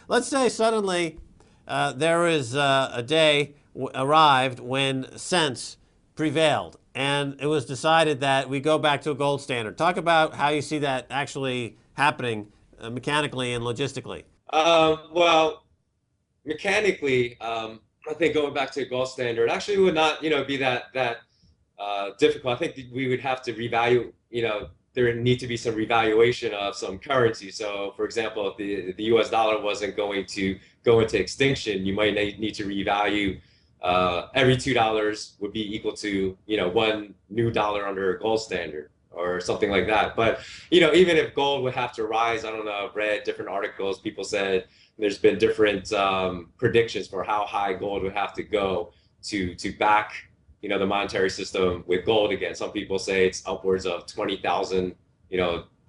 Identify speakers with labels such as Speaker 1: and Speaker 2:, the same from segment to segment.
Speaker 1: Let's say suddenly there is a day arrived when sense prevailed, and it was decided that we go back to a gold standard. Talk about how you see that actually happening mechanically and logistically.
Speaker 2: Well, mechanically, I think going back to the gold standard actually would not, be that difficult. I think we would have to revalue, there would need to be some revaluation of some currency. So, for example, if the U.S. dollar wasn't going to go into extinction, you might need to revalue. Every $2 would be equal to, one new dollar under a gold standard or something like that. But, even if gold would have to rise, I don't know, I've read different articles. People said there's been different predictions for how high gold would have to go to back the monetary system with gold again. Some people say it's upwards of 20,000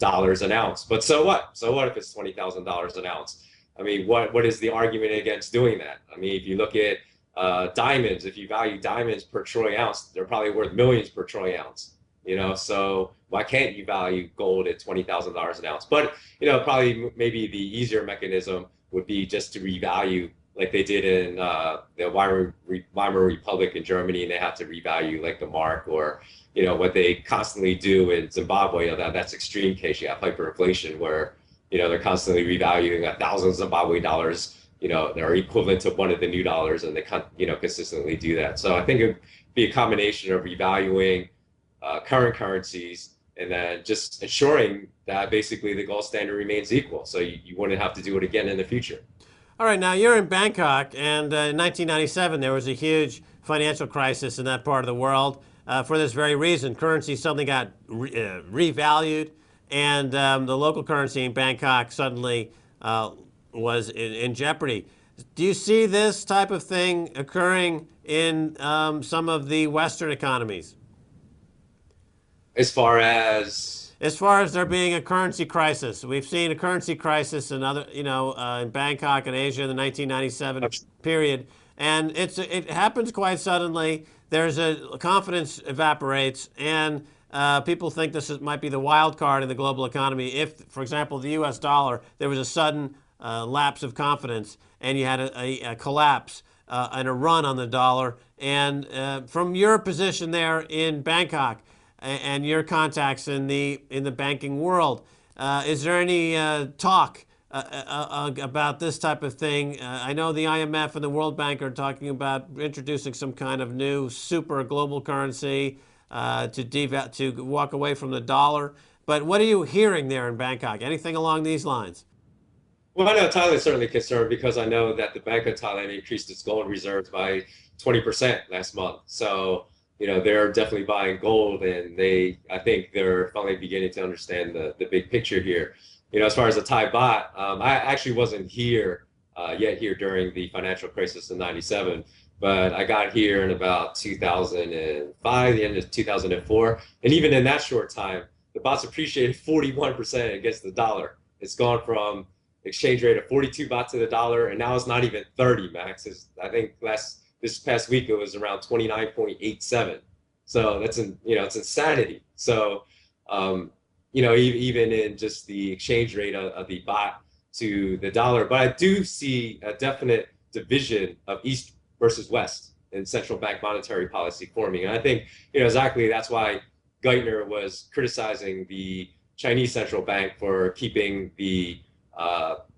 Speaker 2: dollars an ounce. But so what? So what if it's $20,000 an ounce? I mean, what is the argument against doing that? I mean, if you look at diamonds, if you value diamonds per troy ounce, they're probably worth millions per troy ounce. So why can't you value gold at $20,000 an ounce? But probably maybe the easier mechanism would be just to revalue like they did in the Weimar Republic in Germany, and they have to revalue like the mark, or what they constantly do in Zimbabwe. That's extreme case. You have hyperinflation where they're constantly revaluing 1,000 Zimbabwe dollars. They're equivalent to one of the new dollars, and they consistently do that. So I think it'd be a combination of revaluing current currencies and then just ensuring that basically the gold standard remains equal, so you wouldn't have to do it again in the future.
Speaker 1: All right, now you're in Bangkok, and in 1997 there was a huge financial crisis in that part of the world for this very reason. Currency suddenly got revalued, and the local currency in Bangkok suddenly was in jeopardy. Do you see this type of thing occurring in some of the Western economies? As far as there being a currency crisis, we've seen a currency crisis in other, in Bangkok and Asia in the 1997 period, and it happens quite suddenly. There's a confidence evaporates, and people think might be the wild card in the global economy. If, for example, the U.S. dollar, there was a sudden lapse of confidence, and you had a collapse and a run on the dollar. And from your position there in Bangkok, and your contacts in the banking world. Is there any talk about this type of thing? I know the IMF and the World Bank are talking about introducing some kind of new super global currency to walk away from the dollar. But what are you hearing there in Bangkok? Anything along these lines?
Speaker 2: Well, I know Thailand is certainly concerned because I know that the Bank of Thailand increased its gold reserves by 20% last month. So, they're definitely buying gold, and I think they're finally beginning to understand the big picture here. As far as the Thai baht, I actually wasn't here yet here during the financial crisis in 97, but I got here in about 2005, the end of 2004. And even in that short time, the baht's appreciated 41% against the dollar. It's gone from exchange rate of 42 baht to the dollar, and now it's not even 30, Max. I think this past week it was around 29.87. So it's insanity. So even in just the exchange rate of the baht to the dollar. But I do see a definite division of East versus West in central bank monetary policy forming. And I think, exactly that's why Geithner was criticizing the Chinese central bank for keeping the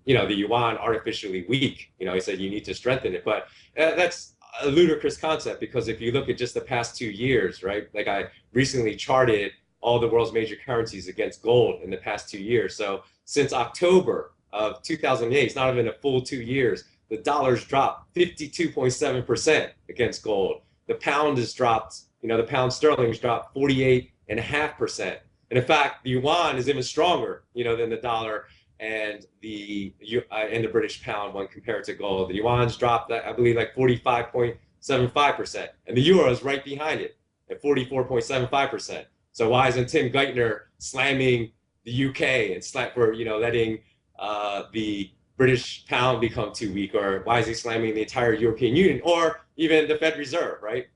Speaker 2: yuan artificially weak. He said you need to strengthen it. But that's a ludicrous concept, because if you look at just the past 2 years, right? Like I recently charted all the world's major currencies against gold in the past 2 years. So since October of 2008, it's not even a full 2 years, the dollar's dropped 52.7% against gold. The pound has dropped, the pound sterling has dropped 48.5%. And in fact, the yuan is even stronger, than the dollar and the British pound when compared to gold. The yuan's dropped, I believe, like 45.75%, and the euro is right behind it at 44.75%. So why isn't Tim Geithner slamming the UK and letting the British pound become too weak, or why is he slamming the entire European Union, or even the Fed Reserve, right?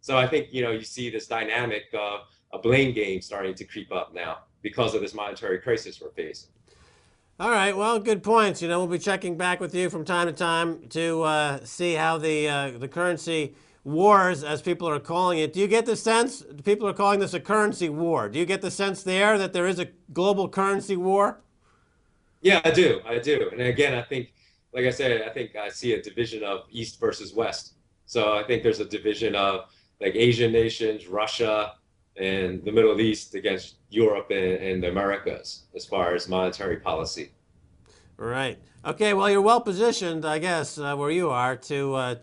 Speaker 2: So I think you see this dynamic of a blame game starting to creep up now because of this monetary crisis we're facing.
Speaker 1: All right. Well, good points. We'll be checking back with you from time to time to see how the currency wars, as people are calling it. Do you get the sense people are calling this a currency war? Do you get the sense there that there is a global currency war?
Speaker 2: Yeah, I do. I do. And again, I think, like I said, I think I see a division of East versus West. So I think there's a division of like Asian nations, Russia, and the Middle East against Europe and the Americas as far as monetary policy.
Speaker 1: Right. Okay. Well, you're well positioned, I guess, where you are to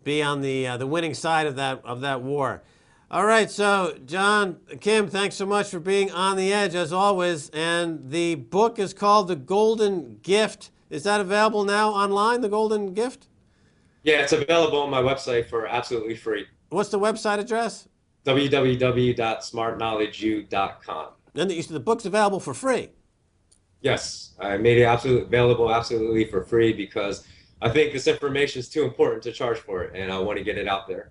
Speaker 1: be on the winning side of that war. All right. So, John Kim, thanks so much for being on the edge as always. And the book is called The Golden Gift. Is that available now online? The Golden Gift.
Speaker 2: Yeah, it's available on my website for absolutely free.
Speaker 1: What's the website address?
Speaker 2: www.smartknowledgeu.com.
Speaker 1: And the book's available for free.
Speaker 2: Yes, I made it absolutely available absolutely for free because I think this information is too important to charge for it, and I want to get it out there.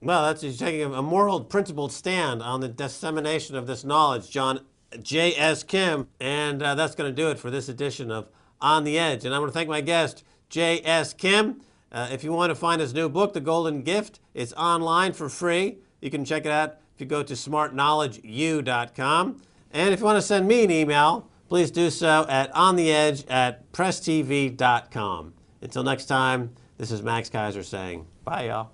Speaker 1: Well, that's you're taking a moral, principled stand on the dissemination of this knowledge, John J.S. Kim, and that's going to do it for this edition of On the Edge. And I want to thank my guest, J.S. Kim. If you want to find his new book, The Golden Gift, it's online for free. You can check it out if you go to smartknowledgeu.com. And if you want to send me an email, please do so at ontheedge@presstv.com. Until next time, this is Max Keiser saying bye, y'all.